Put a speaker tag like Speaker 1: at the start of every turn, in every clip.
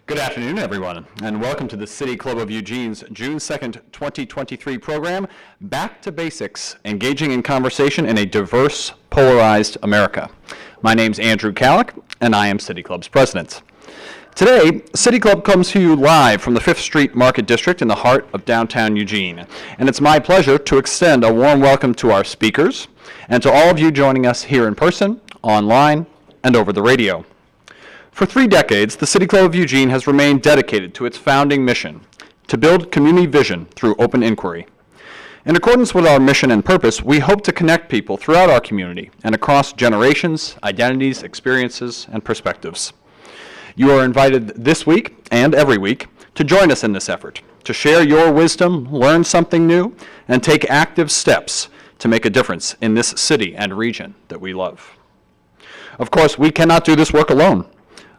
Speaker 1: Good afternoon, everyone, and welcome to the City Club of Eugene's June 2nd, 2023 program, Back to Basics, Engaging in Conversation in a Diverse, Polarized America. My name's Andrew Kallick, and I am City Club's president. Today, City Club comes to you live from the 5th Street Market District in the heart of downtown Eugene, and it's my pleasure to extend a warm welcome to our speakers and to all of you joining us here in person, online, and over the radio. For 3 decades, the City Club of Eugene has remained dedicated to its founding mission, to build community vision through open inquiry. In accordance with our mission and purpose, we hope to connect people throughout our community and across generations, identities, experiences, and perspectives. You are invited this week and every week to join us in this effort, to share your wisdom, learn something new, and take active steps to make a difference in this city and region that we love. Of course, we cannot do this work alone.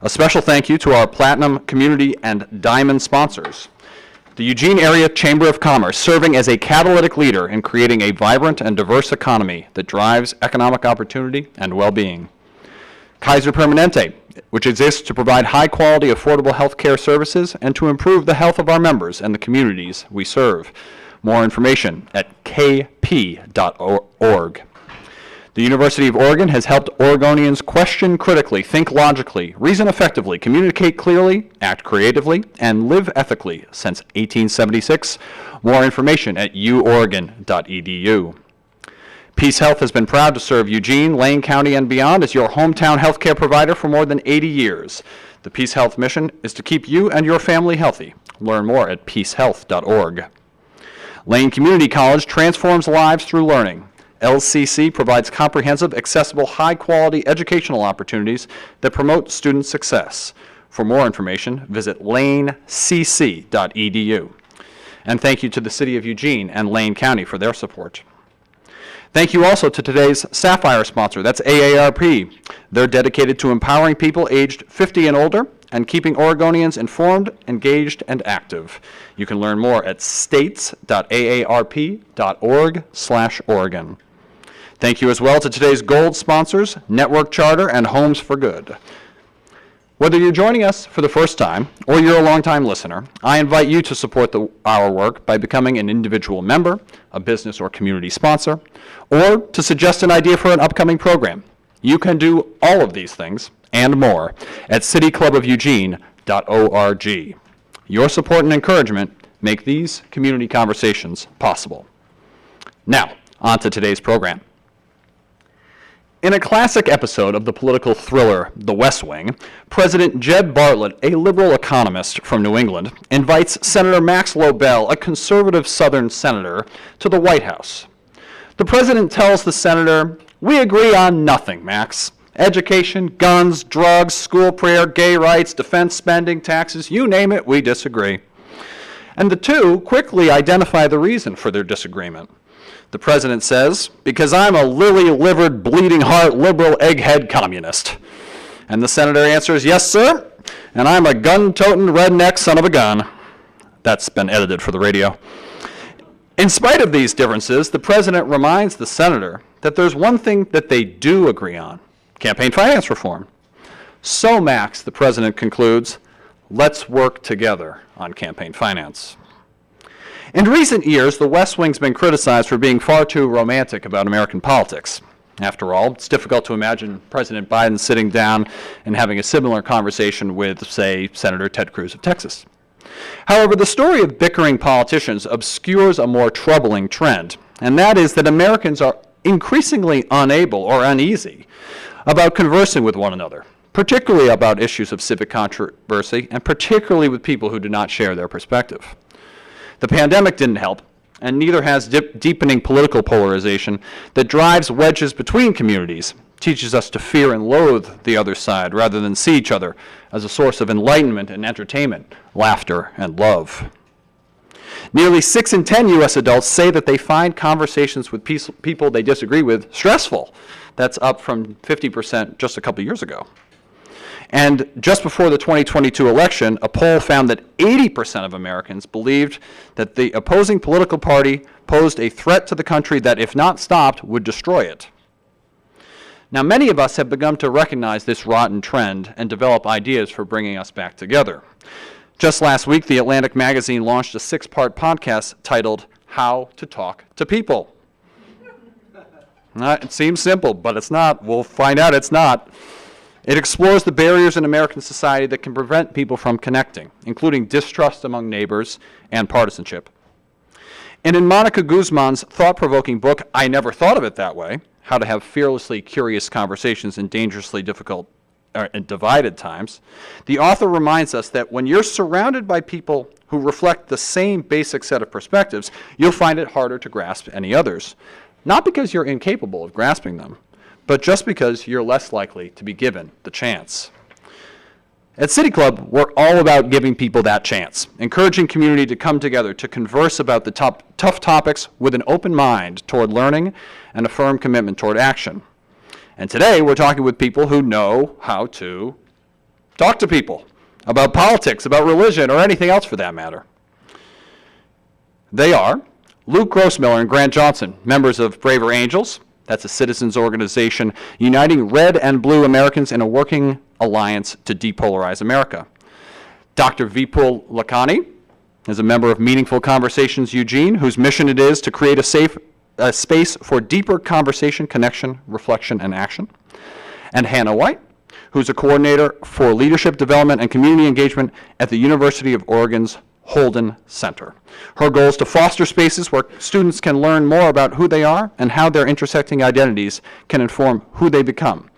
Speaker 1: A special thank you to our Platinum, Community, and Diamond sponsors. The Eugene Area Chamber of Commerce, serving as a catalytic leader in creating a vibrant and diverse economy that drives economic opportunity and well-being. Kaiser Permanente, which exists to provide high-quality, affordable health care services and to improve the health of our members and the communities we serve. More information at kp.org. The University of Oregon has helped Oregonians question critically, think logically, reason effectively, communicate clearly, act creatively, and live ethically since 1876. More information at uoregon.edu. Peace Health has been proud to serve Eugene, Lane County, and beyond as your hometown healthcare provider for more than 80 years. The Peace Health mission is to keep you and your family healthy. Learn more at peacehealth.org. Lane Community College transforms lives through learning. LCC provides comprehensive, accessible, high-quality educational opportunities that promote student success. For more information, visit lanecc.edu. And thank you to the City of Eugene and Lane County for their support. Thank you also to today's Sapphire sponsor, that's AARP. They're dedicated to empowering people aged 50 and older and keeping Oregonians informed, engaged, and active. You can learn more at states.aarp.org/Oregon. Thank you as well to today's gold sponsors, Network Charter and Homes for Good. Whether you're joining us for the first time or you're a longtime listener, I invite you to support our work by becoming an individual member, a business or community sponsor, or to suggest an idea for an upcoming program. You can do all of these things and more at cityclubofueugene.org. Your support and encouragement make these community conversations possible. Now, on to today's program. In a classic episode of the political thriller The West Wing, President Jed Bartlett, a liberal economist from New England, invites Senator Max Lobel, a conservative Southern senator, to the White House. The president tells the senator, "We agree on nothing, Max. Education, guns, drugs, school prayer, gay rights, defense spending, taxes, you name it, we disagree." And the two quickly identify the reason for their disagreement. The president says, "Because I'm a lily-livered, bleeding-heart, liberal, egghead communist." And the senator answers, "Yes, sir, and I'm a gun-toting, redneck son of a gun." That's been edited for the radio. In spite of these differences, the president reminds the senator that there's one thing that they do agree on: campaign finance reform. "So, Max," the president concludes, "let's work together on campaign finance." In recent years, the West Wing's been criticized for being far too romantic about American politics. After all, it's difficult to imagine President Biden sitting down and having a similar conversation with, say, Senator Ted Cruz of Texas. However, the story of bickering politicians obscures a more troubling trend, and that is that Americans are increasingly unable or uneasy about conversing with one another, particularly about issues of civic controversy, and particularly with people who do not share their perspective. The pandemic didn't help, and neither has deepening political polarization that drives wedges between communities, teaches us to fear and loathe the other side rather than see each other as a source of enlightenment and entertainment, laughter and love. Nearly 6 in 10 U.S. adults say that they find conversations with people they disagree with stressful. That's up from 50% just a couple years ago. And just before the 2022 election, a poll found that 80% of Americans believed that the opposing political party posed a threat to the country that, if not stopped, would destroy it. Now, many of us have begun to recognize this rotten trend and develop ideas for bringing us back together. Just last week, The Atlantic magazine launched a 6-part podcast titled How to Talk to People. It seems simple, but it's not. We'll find out it's not. It explores the barriers in American society that can prevent people from connecting, including distrust among neighbors and partisanship. And in Monica Guzman's thought-provoking book, I Never Thought of It That Way, How to Have Fearlessly Curious Conversations in Dangerously Difficult and Divided Times, the author reminds us that when you're surrounded by people who reflect the same basic set of perspectives, you'll find it harder to grasp any others. Not because you're incapable of grasping them, but just because you're less likely to be given the chance. At City Club, we're all about giving people that chance, encouraging community to come together to converse about the tough topics with an open mind toward learning and a firm commitment toward action. And today, we're talking with people who know how to talk to people about politics, about religion, or anything else for that matter. They are Luke Grossmiller and Grant Johnson, members of Braver Angels. That's a citizens organization uniting red and blue Americans in a working alliance to depolarize America. Dr. Vipul Lakhani is a member of Meaningful Conversations Eugene, whose mission it is to create a space for deeper conversation, connection, reflection, and action. And Hannah White, who's a coordinator for leadership development and community engagement at the University of Oregon's Holden Center. Her goal is to foster spaces where students can learn more about who they are and how their intersecting identities can inform who they become,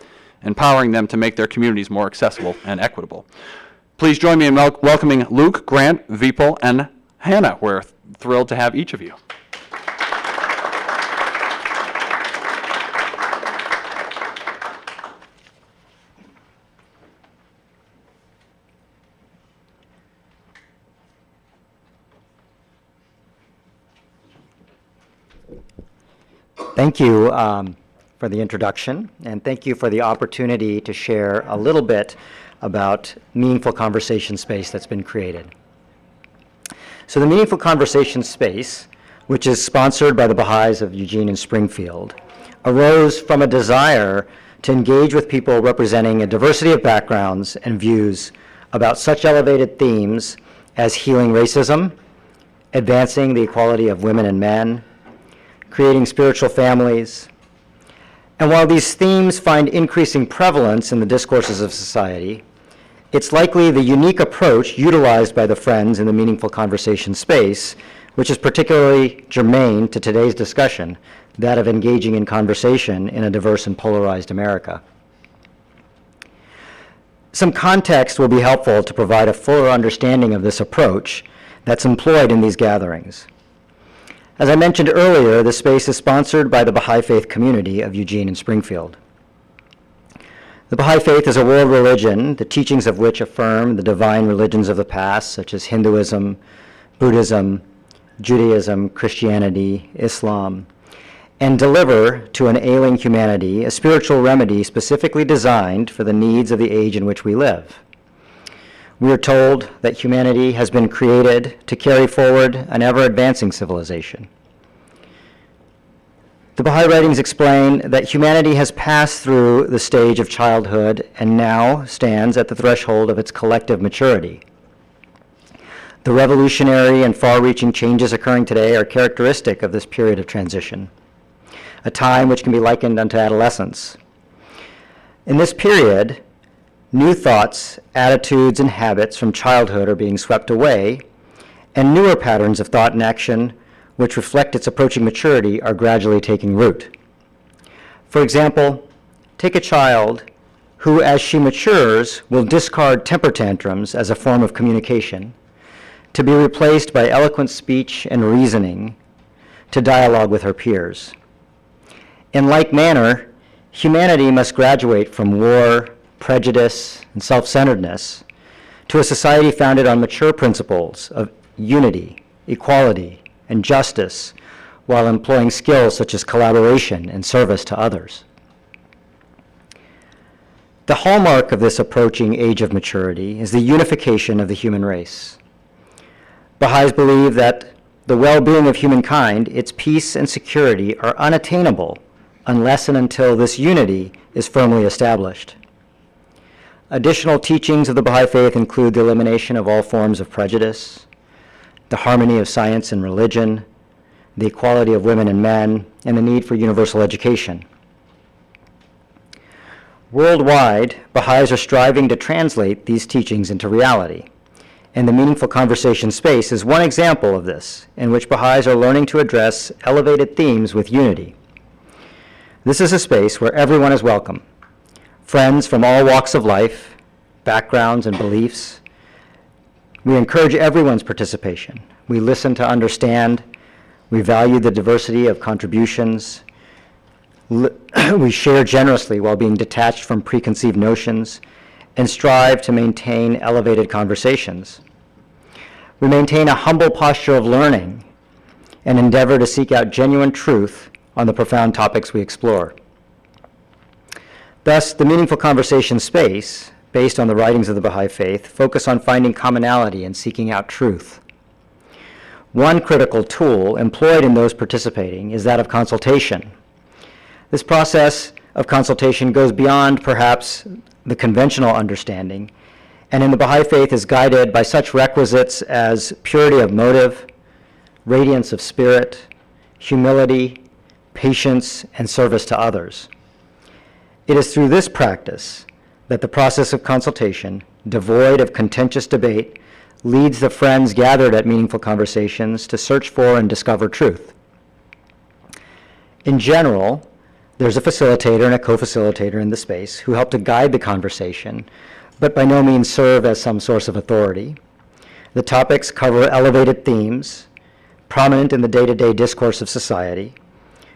Speaker 1: empowering them to make their communities more accessible and equitable. Please join me in welcoming Luke, Grant, Vipul, and Hannah. We're thrilled to have each of you.
Speaker 2: Thank you for the introduction, and thank you for the opportunity to share a little bit about Meaningful Conversation Space that's been created. So the Meaningful Conversation Space, which is sponsored by the Baha'is of Eugene and Springfield, arose from a desire to engage with people representing a diversity of backgrounds and views about such elevated themes as healing racism, advancing the equality of women and men, creating spiritual families. And while these themes find increasing prevalence in the discourses of society, it's likely the unique approach utilized by the Friends in the Meaningful Conversation Space, which is particularly germane to today's discussion, that of engaging in conversation in a diverse and polarized America. Some context will be helpful to provide a fuller understanding of this approach that's employed in these gatherings. As I mentioned earlier, the space is sponsored by the Baha'i Faith community of Eugene and Springfield. The Baha'i Faith is a world religion, the teachings of which affirm the divine religions of the past, such as Hinduism, Buddhism, Judaism, Christianity, Islam, and deliver to an ailing humanity a spiritual remedy specifically designed for the needs of the age in which we live. We are told that humanity has been created to carry forward an ever-advancing civilization. The Baha'i writings explain that humanity has passed through the stage of childhood and now stands at the threshold of its collective maturity. The revolutionary and far-reaching changes occurring today are characteristic of this period of transition, a time which can be likened unto adolescence. In this period, new thoughts, attitudes, and habits from childhood are being swept away, and newer patterns of thought and action which reflect its approaching maturity are gradually taking root. For example, take a child who, as she matures, will discard temper tantrums as a form of communication, to be replaced by eloquent speech and reasoning to dialogue with her peers. In like manner, humanity must graduate from war, prejudice, and self-centeredness to a society founded on mature principles of unity, equality, and justice, while employing skills such as collaboration and service to others. The hallmark of this approaching age of maturity is the unification of the human race. Baha'is believe that the well-being of humankind, its peace and security, are unattainable unless and until this unity is firmly established. Additional teachings of the Baha'i Faith include the elimination of all forms of prejudice, the harmony of science and religion, the equality of women and men, and the need for universal education. Worldwide, Baha'is are striving to translate these teachings into reality, and the Meaningful Conversation space is one example of this, in which Baha'is are learning to address elevated themes with unity. This is a space where everyone is welcome. Friends from all walks of life, backgrounds, and beliefs. We encourage everyone's participation. We listen to understand. We value the diversity of contributions. We share generously while being detached from preconceived notions and strive to maintain elevated conversations. We maintain a humble posture of learning and endeavor to seek out genuine truth on the profound topics we explore. Thus, the Meaningful Conversation space, based on the writings of the Baha'i Faith, focus on finding commonality and seeking out truth. One critical tool employed in those participating is that of consultation. This process of consultation goes beyond, perhaps, the conventional understanding, and in the Baha'i Faith is guided by such requisites as purity of motive, radiance of spirit, humility, patience, and service to others. It is through this practice that the process of consultation, devoid of contentious debate, leads the friends gathered at Meaningful Conversations to search for and discover truth. In general, there's a facilitator and a co-facilitator in the space who help to guide the conversation, but by no means serve as some source of authority. The topics cover elevated themes, prominent in the day-to-day discourse of society,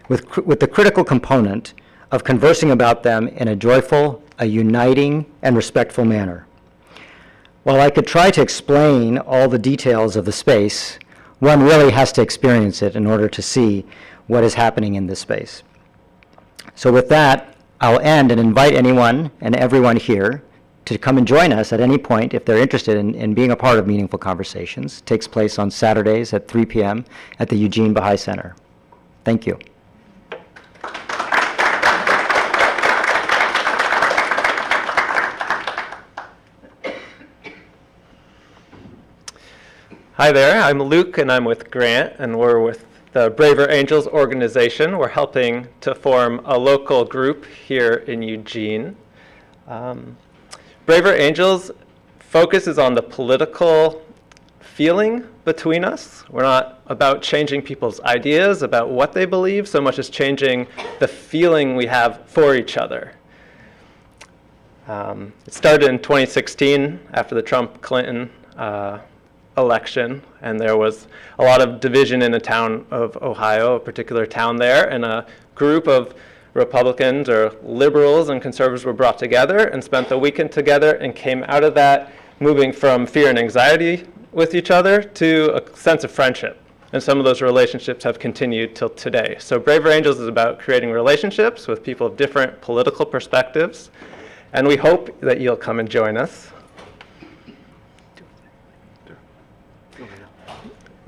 Speaker 2: with the critical component of conversing about them in a joyful, a uniting, and respectful manner. While I could try to explain all the details of the space, one really has to experience it in order to see what is happening in this space. So with that, I'll end and invite anyone and everyone here to come and join us at any point if they're interested in being a part of Meaningful Conversations. It takes place on Saturdays at 3 p.m. at the Eugene Baha'i Center. Thank you.
Speaker 3: Hi there, I'm Luke and I'm with Grant, and we're with the Braver Angels organization. We're helping to form a local group here in Eugene. Braver Angels focuses on the political feeling between us. We're not about changing people's ideas about what they believe so much as changing the feeling we have for each other. It started in 2016 after the Trump-Clinton election, and there was a lot of division in the town of Ohio, a particular town there, and a group of Republicans or liberals and conservatives were brought together and spent the weekend together and came out of that moving from fear and anxiety with each other to a sense of friendship. And some of those relationships have continued till today. So Braver Angels is about creating relationships with people of different political perspectives, and we hope that you'll come and join us.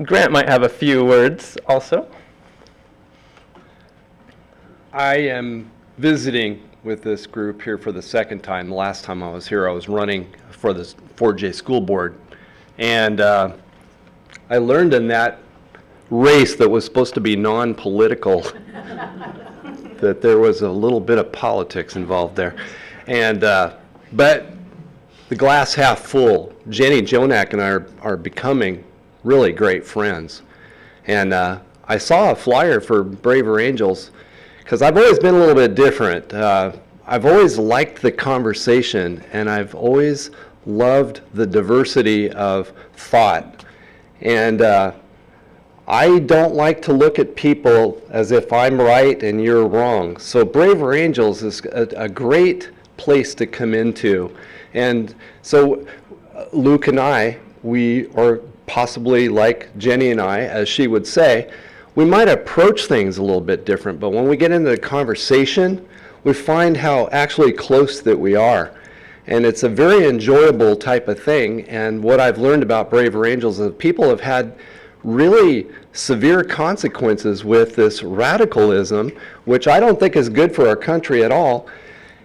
Speaker 3: Grant might have a few words also.
Speaker 4: I am visiting with this group here for the second time. The last time I was here, I was running for the 4J school board. And I learned in that race that was supposed to be non-political that there was a little bit of politics involved there. And but the glass half full. Jenny Jonak and I are becoming really great friends. And I saw a flyer for Braver Angels because I've always been a little bit different. I've always liked the conversation, and I've always loved the diversity of thought. And I don't like to look at people as if I'm right and you're wrong. So Braver Angels is a great place to come into. And so Luke and I, we are possibly like Jenny and I, as she would say, we might approach things a little bit different, but when we get into the conversation, we find how actually close that we are. And it's a very enjoyable type of thing. And what I've learned about Braver Angels is people have had really severe consequences with this radicalism, which I don't think is good for our country at all,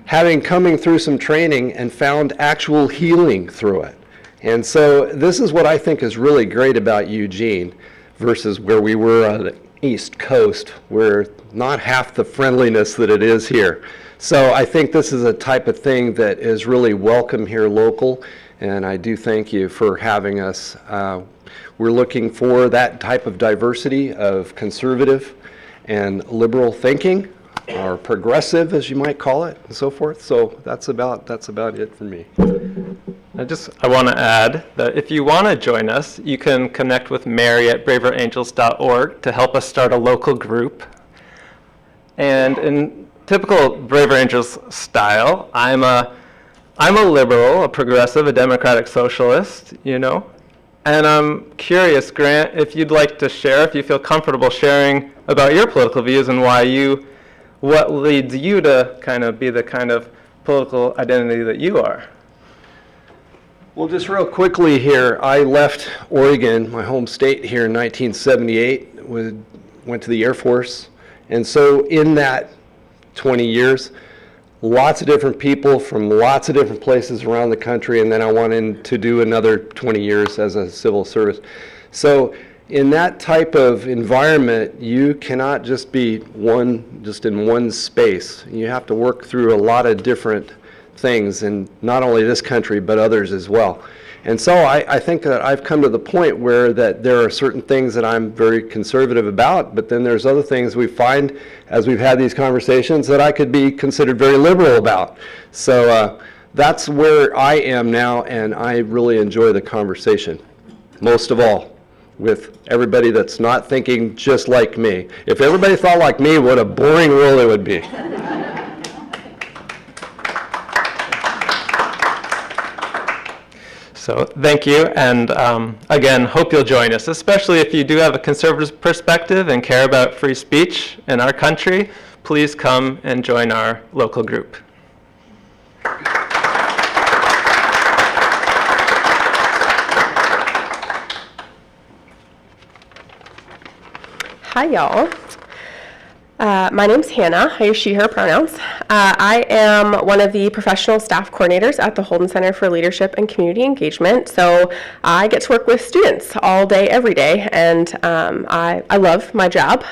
Speaker 4: having coming through some training and found actual healing through it. And so this is what I think is really great about Eugene versus where we were on the East Coast, where not half the friendliness that it is here. So I think this is a type of thing that is really welcome here local, and I do thank you for having us. We're looking for that type of diversity of conservative and liberal thinking, or progressive, as you might call it, and so forth. So that's about it for me.
Speaker 3: I want to add that if you want to join us, you can connect with Mary at braverangels.org to help us start a local group. And in typical Braver Angels style, I'm a liberal, a progressive, a democratic socialist, you know. And I'm curious, Grant, if you'd like to share, if you feel comfortable sharing about your political views and what leads you to kind of be the kind of political identity that you are.
Speaker 4: Well, just real quickly here, I left Oregon, my home state, here in 1978, went to the Air Force. And so in that 20 years, lots of different people from lots of different places around the country, and then I wanted to do another 20 years as a civil service. So in that type of environment, you cannot just be just in one space. You have to work through a lot of different things, in not only this country, but others as well. And so I think that I've come to the point where that there are certain things that I'm very conservative about, but then there's other things we find as we've had these conversations that I could be considered very liberal about. So that's where I am now, and I really enjoy the conversation, most of all, with everybody that's not thinking just like me. If everybody thought like me, what a boring world it would be.
Speaker 3: So thank you, and again, hope you'll join us, especially if you do have a conservative perspective and care about free speech in our country. Please come and join our local group.
Speaker 5: Hi, y'all. My name's Hannah. I use she, her pronouns. I am one of the professional staff coordinators at the Holden Center for Leadership and Community Engagement. So I get to work with students all day, every day, and I love my job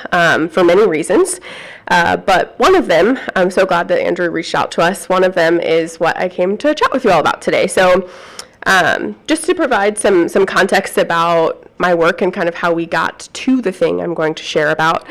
Speaker 5: for many reasons. But one of them, I'm so glad that Andrew reached out to us. One of them is what I came to chat with you all about today. So just to provide some context about my work and kind of how we got to the thing I'm going to share about.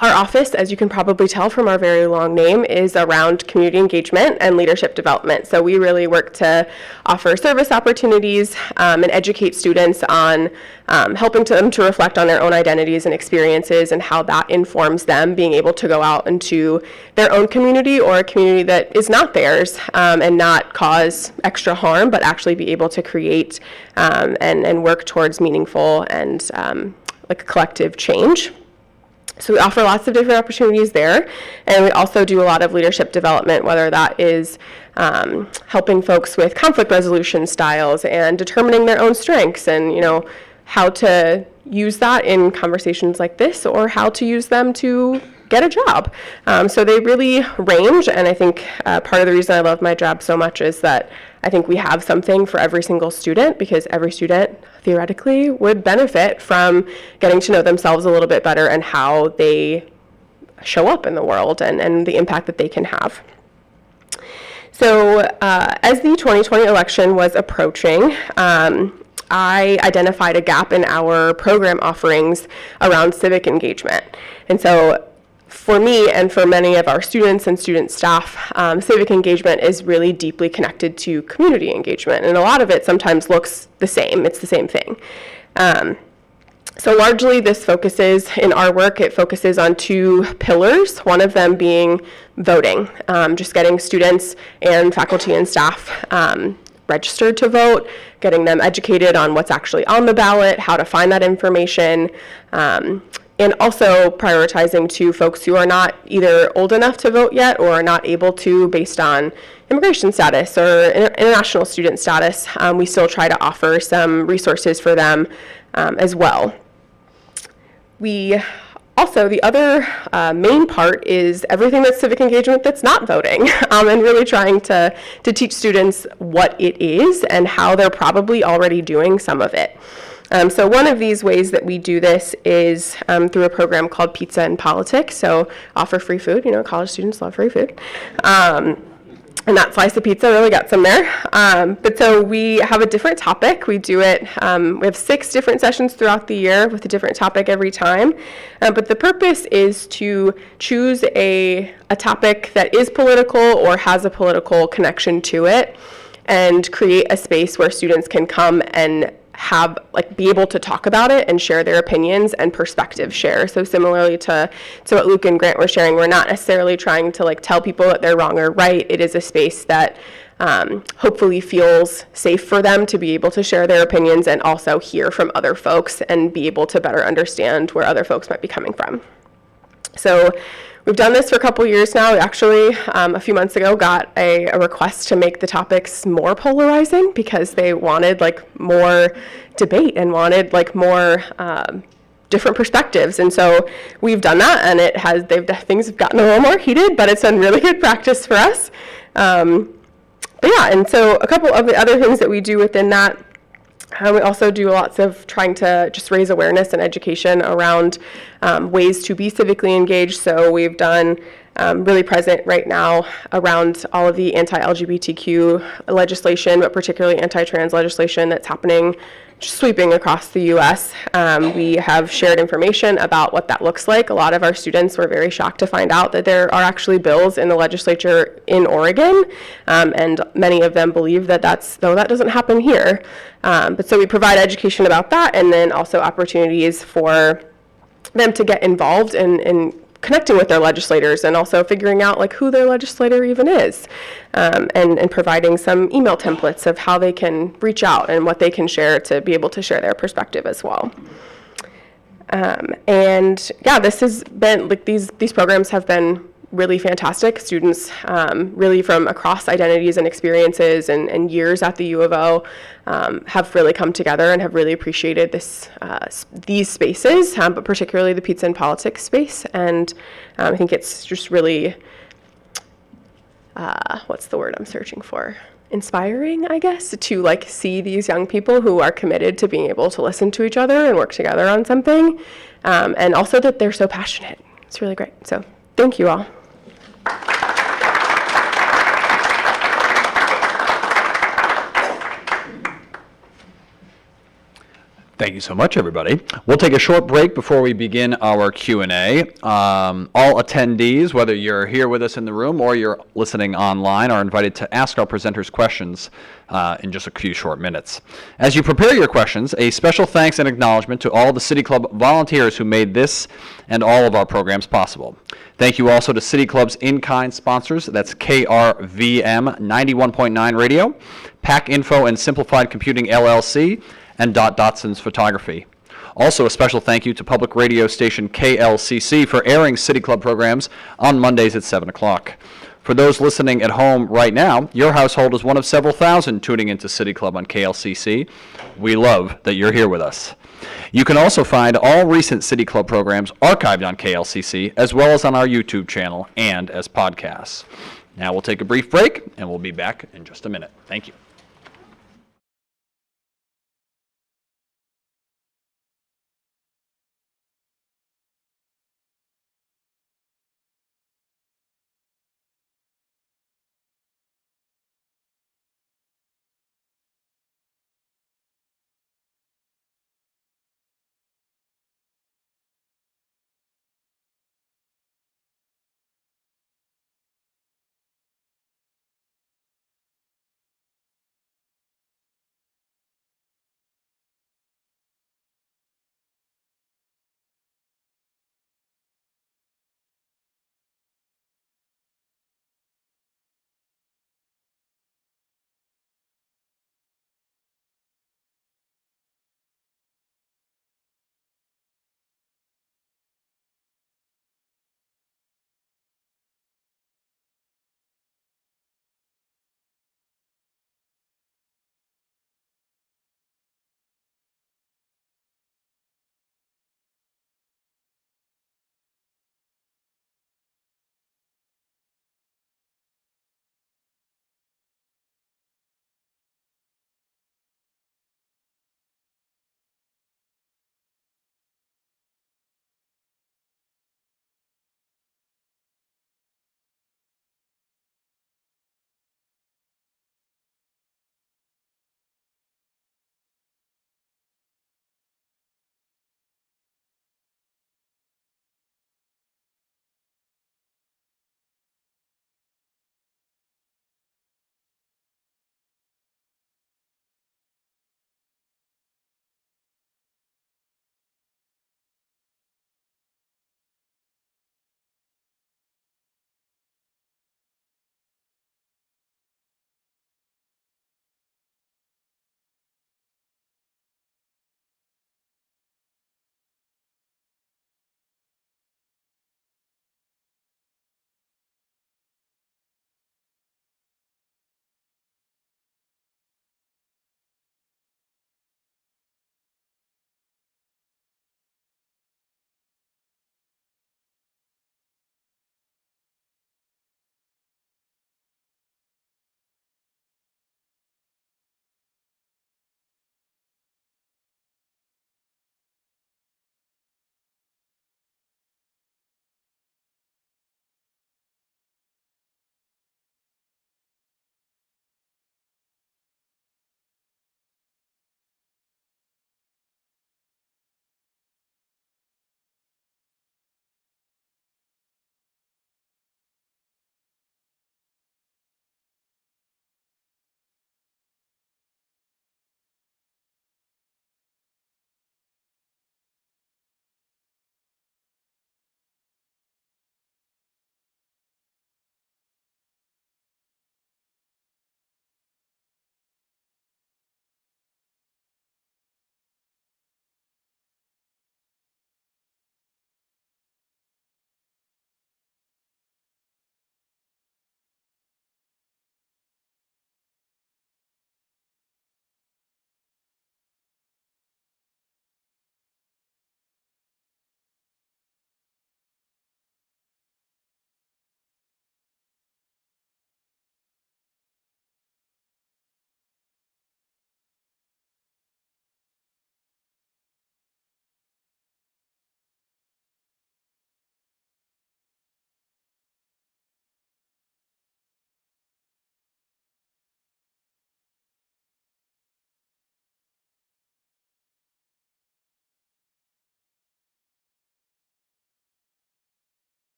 Speaker 5: Our office, as you can probably tell from our very long name, is around community engagement and leadership development. So we really work to offer service opportunities and educate students on helping them to reflect on their own identities and experiences and how that informs them being able to go out into their own community or a community that is not theirs and not cause extra harm, but actually be able to create and work towards meaningful and like collective change. So we offer lots of different opportunities there, and we also do a lot of leadership development, whether that is helping folks with conflict resolution styles and determining their own strengths and, you know, how to use that in conversations like this or how to use them to get a job. So they really range, and I think part of the reason I love my job so much is that I think we have something for every single student, because every student theoretically would benefit from getting to know themselves a little bit better and how they show up in the world and the impact that they can have. So as the 2020 election was approaching, I identified a gap in our program offerings around civic engagement. And so for me and for many of our students and student staff, civic engagement is really deeply connected to community engagement. And a lot of it sometimes looks the same. It's the same thing. So largely this focuses, in our work, it focuses on two pillars, one of them being voting, just getting students and faculty and staff registered to vote, getting them educated on what's actually on the ballot, how to find that information, And also prioritizing to folks who are not either old enough to vote yet or are not able to based on immigration status or international student status. We still try to offer some resources for them as well. Also, the other main part is everything that's civic engagement that's not voting, and really trying to teach students what it is and how they're probably already doing some of it. So one of these ways that we do this is through a program called Pizza and Politics. So offer free food. College students love free food. And that slice of pizza really got some there. But so we have a different topic. We do it, we have 6 different sessions throughout the year with a different topic every time. But the purpose is to choose a topic that is political or has a political connection to it and create a space where students can come and be able to talk about it and share their opinions and perspective share. So similarly to what Luke and Grant were sharing, we're not necessarily trying to tell people that they're wrong or right. It is a space that hopefully feels safe for them to be able to share their opinions and also hear from other folks and be able to better understand where other folks might be coming from. So we've done this for a couple years now. We actually, a few months ago, got a request to make the topics more polarizing because they wanted more debate and wanted more different perspectives. And so we've done that, and things have gotten a little more heated, but it's been really good practice for us. But yeah, and so a couple of the other things that we do within that. We also do lots of trying to just raise awareness and education around ways to be civically engaged. So we've done really present right now around all of the anti-LGBTQ legislation, but particularly anti-trans legislation that's happening, just sweeping across the U.S. We have shared information about what that looks like. A lot of our students were very shocked to find out that there are actually bills in the legislature in Oregon, and many of them believe that that doesn't happen here. But so we provide education about that, and then also opportunities for them to get involved in connecting with their legislators and also figuring out who their legislator even is, and providing some email templates of how they can reach out and what they can share to be able to share their perspective as well. And yeah, this has been these programs have been really fantastic. Students really from across identities and experiences and years at the U of O have really come together and have really appreciated these spaces, but particularly the Pizza and Politics space. And I think it's just really, what's the word I'm searching for? Inspiring, I guess, to see these young people who are committed to being able to listen to each other and work together on something, and also that they're so passionate. It's really great. So thank you all.
Speaker 1: Thank you so much, everybody. We'll take a short break before we begin our Q&A. All attendees, whether you're here with us in the room or you're listening online, are invited to ask our presenters questions in just a few short minutes. As you prepare your questions, a special thanks and acknowledgement to all the City Club volunteers who made this and all of our programs possible. Thank you also to City Club's in-kind sponsors, that's KRVM 91.9 Radio, Pack Info and Simplified Computing LLC, and Dotson's Photography. Also, a special thank you to public radio station KLCC for airing City Club programs on Mondays at 7 o'clock. For those listening at home right now, your household is one of several thousand tuning into City Club on KLCC. We love that you're here with us. You can also find all recent City Club programs archived on KLCC, as well as on our YouTube channel and as podcasts. Now we'll take a brief break, and we'll be back in just a minute. Thank you.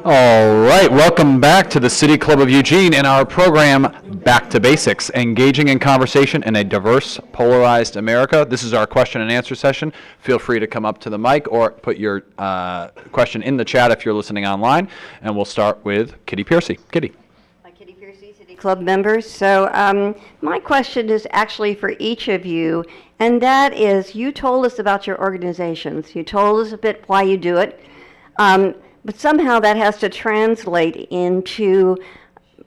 Speaker 1: All right, welcome back to the City Club of Eugene and our program, Back to Basics, Engaging in Conversation in a Diverse, Polarized America. This is our question and answer session. Feel free to come up to the mic or put your question in the chat if you're listening online. And we'll start with Kitty Piercy. Kitty.
Speaker 6: Kitty Piercy, City Club members. So my question is actually for each of you, and that is, you told us about your organizations. You told us a bit why you do it. But somehow that has to translate into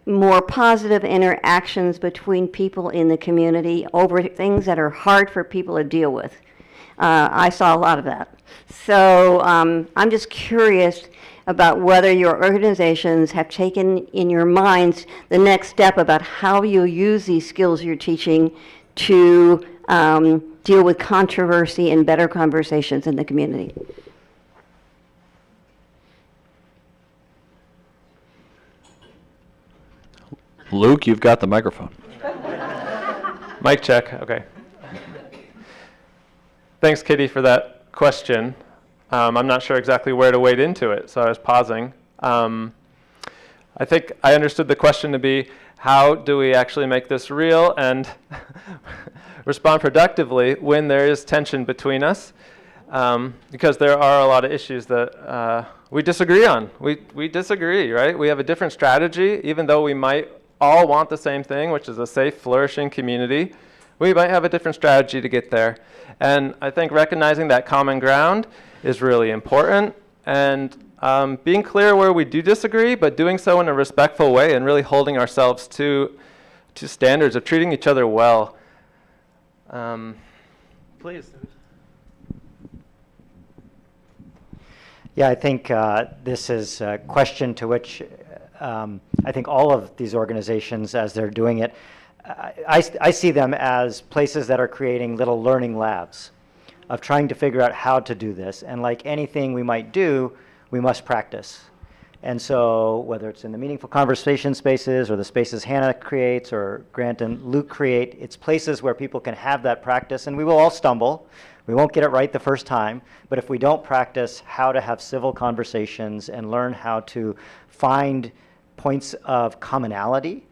Speaker 6: more positive interactions between people in the community over things that are hard for people to deal with. I saw a lot of that. So I'm just curious about whether your organizations have taken in your minds the next step about how you use these skills you're teaching to deal with controversy and better conversations in the community.
Speaker 1: Luke, you've got the microphone.
Speaker 3: Mic check, okay. Thanks, Kitty, for that question. I'm not sure exactly where to wade into it, so I was pausing. I think I understood the question to be, how do we actually make this real and respond productively when there is tension between us? Because there are a lot of issues that we disagree on. We disagree, right? We have a different strategy, even though we might all want the same thing, which is a safe, flourishing community. We might have a different strategy to get there. And I think recognizing that common ground is really important, and being clear where we do disagree, but doing so in a respectful way and really holding ourselves to standards of treating each other well. Please.
Speaker 2: Yeah, I think this is a question to which I think all of these organizations, as they're doing it, I see them as places that are creating little learning labs of trying to figure out how to do this. And like anything we might do, we must practice. And so whether it's in the meaningful conversation spaces or the spaces Hannah creates or Grant and Luke create, it's places where people can have that practice, and we will all stumble. We won't get it right the first time, but if we don't practice how to have civil conversations and learn how to find points of commonality,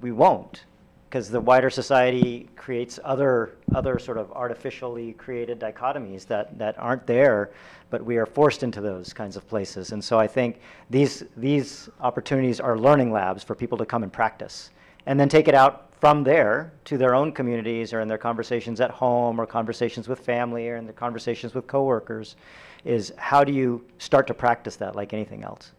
Speaker 2: we won't, because the wider society creates other sort of artificially created dichotomies that aren't there, but we are forced into those kinds of places. And so I think these opportunities are learning labs for people to come and practice, and then take it out from there to their own communities or in their conversations at home or conversations with family or in their conversations with coworkers, is how do you start to practice that like anything else?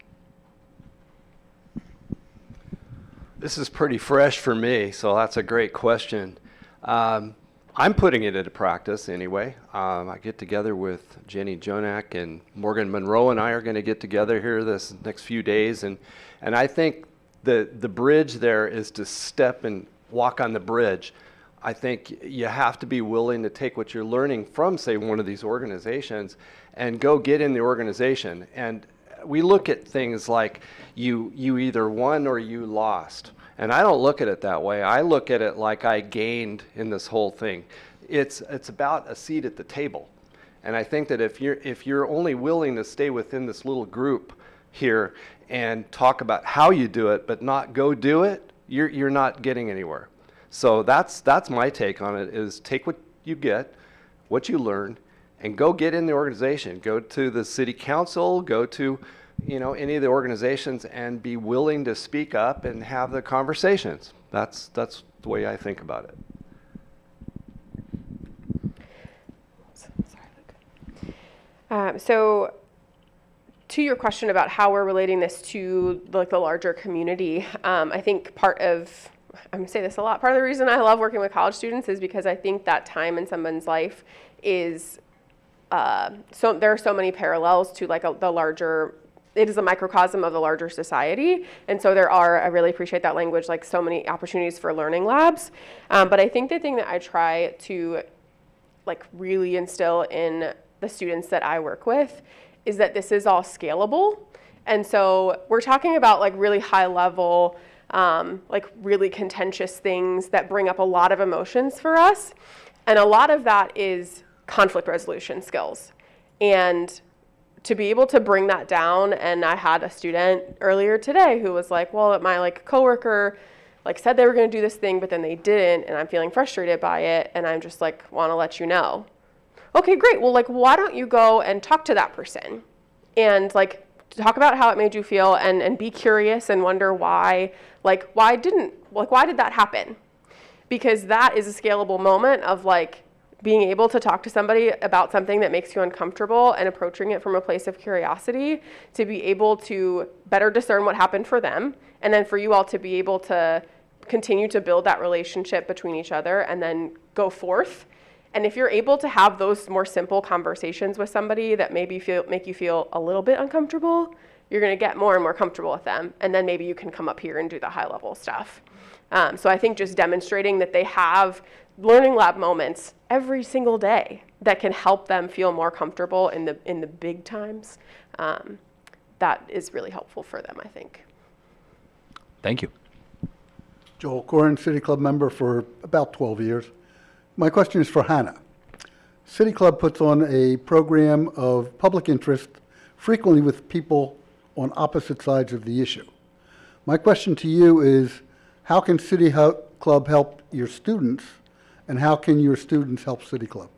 Speaker 4: This is pretty fresh for me, so that's a great question. I'm putting it into practice anyway. I get together with Jenny Jonak, and Morgan Monroe and I are going to get together here this next few days, and I think the bridge there is to step and walk on the bridge. I think you have to be willing to take what you're learning from, say, one of these organizations and go get in the organization. And we look at things like you either won or you lost. And I don't look at it that way. I look at it like I gained in this whole thing. It's about a seat at the table. And I think that if you're only willing to stay within this little group here and talk about how you do it, but not go do it, you're not getting anywhere. So that's my take on it, is take what you get, what you learn, and go get in the organization. Go to the city council, go to any of the organizations, and be willing to speak up and have the conversations. That's the way I think about it.
Speaker 5: So to your question about how we're relating this to the larger community, I think I'm going to say this a lot, part of the reason I love working with college students is because I think that time in someone's life is, so there are so many parallels to the larger, it is a microcosm of the larger society. And so I really appreciate that language, so many opportunities for learning labs. But I think the thing that I try to really instill in the students that I work with is that this is all scalable. And so we're talking about really high level like really contentious things that bring up a lot of emotions for us. And a lot of that is conflict resolution skills. And to be able to bring that down, and I had a student earlier today who was like, well, my like coworker like said they were going to do this thing, but then they didn't, and I'm feeling frustrated by it, and I'm just like, want to let you know. Okay, great. Well, like, why don't you go and talk to that person and like talk about how it made you feel, and be curious and wonder why, like, why did that happen? Because that is a scalable moment of like being able to talk to somebody about something that makes you uncomfortable and approaching it from a place of curiosity to be able to better discern what happened for them, and then for you all to be able to continue to build that relationship between each other and then go forth. And if you're able to have those more simple conversations with somebody that maybe make you feel a little bit uncomfortable, you're going to get more and more comfortable with them. And then maybe you can come up here and do the high level stuff. So I think just demonstrating that they have learning lab moments every single day that can help them feel more comfortable in the big times, that is really helpful for them, I think.
Speaker 1: Thank you.
Speaker 7: Joel Corin, City Club member for about 12 years. My question is for Hannah. City Club puts on a program of public interest, frequently with people on opposite sides of the issue. My question to you is, how can City Club help your students, and how can your students help City Club?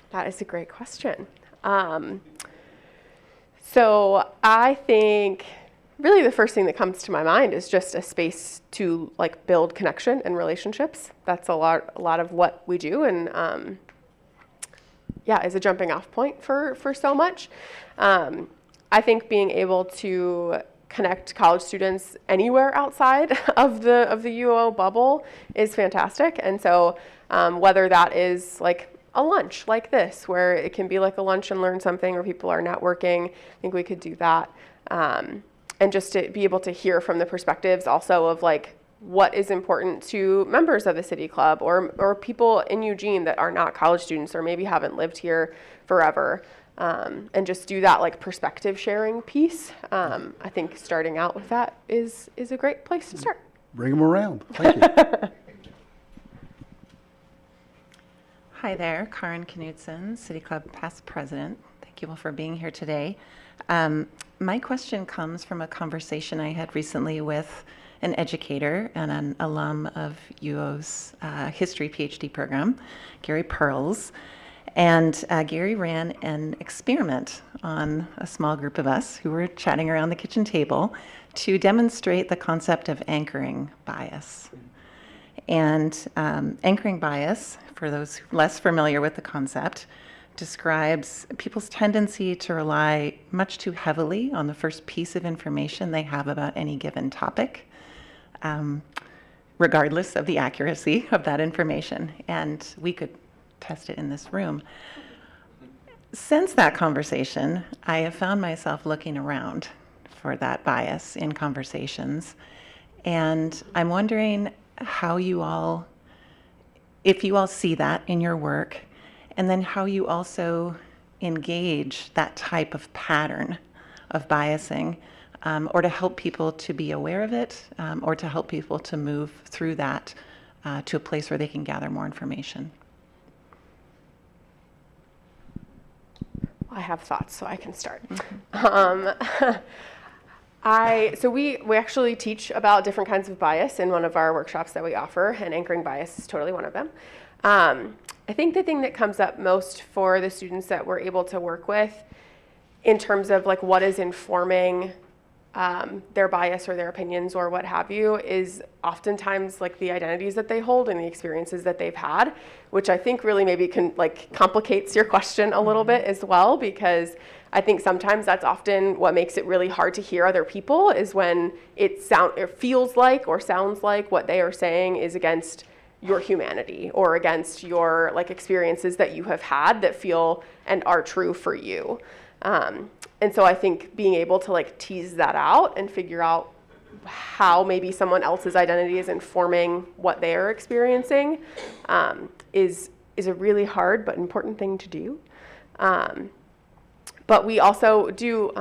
Speaker 5: That is a great question. So I think really the first thing that comes to my mind is just a space to like build connection and relationships. That's a lot of what we do, and is a jumping off point for so much. I think being able to connect college students anywhere outside of the UO bubble is fantastic. And so whether that is like a lunch like this, where it can be like a lunch and learn something, or people are networking, I think we could do that. And just to be able to hear from the perspectives also of like what is important to members of the City Club or people in Eugene that are not college students or maybe haven't lived here forever. And just do that like perspective sharing piece. I think starting out with that is a great place to start.
Speaker 7: Bring them around. Thank you.
Speaker 8: Hi there, Karen Knudsen, City Club past president. Thank you all for being here today. My question comes from a conversation I had recently with an educator and an alum of UO's history PhD program, Gary Pearls. And Gary ran an experiment on a small group of us who were chatting around the kitchen table to demonstrate the concept of anchoring bias. And anchoring bias, for those less familiar with the concept, describes people's tendency to rely much too heavily on the first piece of information they have about any given topic, regardless of the accuracy of that information. And we could test it in this room. Since that conversation, I have found myself looking around for that bias in conversations. And I'm wondering how you all, if you all see that in your work, and then how you also engage that type of pattern of biasing, or to help people to be aware of it, or to help people to move through that to a place where they can gather more information.
Speaker 5: I have thoughts, so I can start. So we actually teach about different kinds of bias in one of our workshops that we offer, and anchoring bias is totally one of them. I think the thing that comes up most for the students that we're able to work with in terms of like what is informing their bias or their opinions or what have you is oftentimes like the identities that they hold and the experiences that they've had, which I think really maybe complicates your question a little bit as well, because I think sometimes that's often what makes it really hard to hear other people is when it feels like or sounds like what they are saying is against your humanity or against your like experiences that you have had that feel and are true for you. And so I think being able to like tease that out and figure out how maybe someone else's identity is informing what they are experiencing is a really hard but important thing to do. But we also do,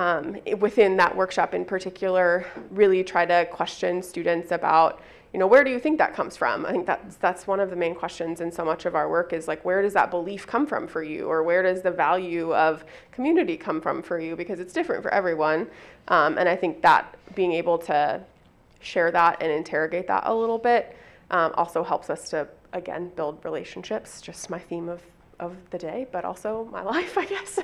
Speaker 5: within that workshop in particular, really try to question students about, where do you think that comes from? I think that's one of the main questions in so much of our work is like, where does that belief come from for you? Or where does the value of community come from for you? Because it's different for everyone. And I think that being able to share that and interrogate that a little bit also helps us to, again, build relationships, just my theme of the day, but also my life, I guess.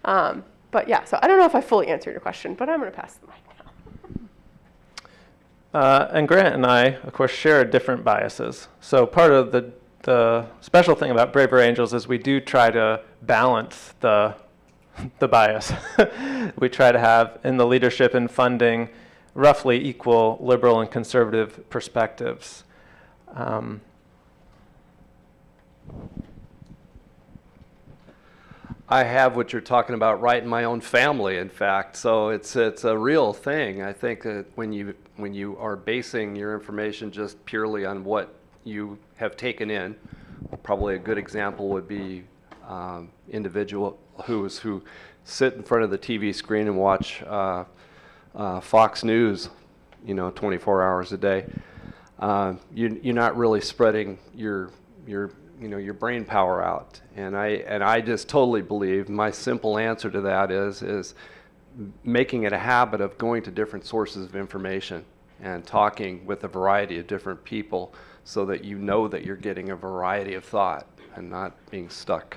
Speaker 5: But yeah, so I don't know if I fully answered your question, but I'm going to pass the mic now.
Speaker 3: And Grant and I, of course, share different biases. So part of the special thing about Braver Angels is we do try to balance the bias. We try to have, in the leadership and funding, roughly equal liberal and conservative perspectives.
Speaker 4: I have what you're talking about right in my own family, in fact. So it's a real thing. I think that when you are basing your information just purely on what you have taken in, probably a good example would be individual who sit in front of the TV screen and watch Fox News, 24 hours a day. You're not really spreading your brain power out, and I just totally believe my simple answer to that is making it a habit of going to different sources of information and talking with a variety of different people so that you know that you're getting a variety of thought and not being stuck.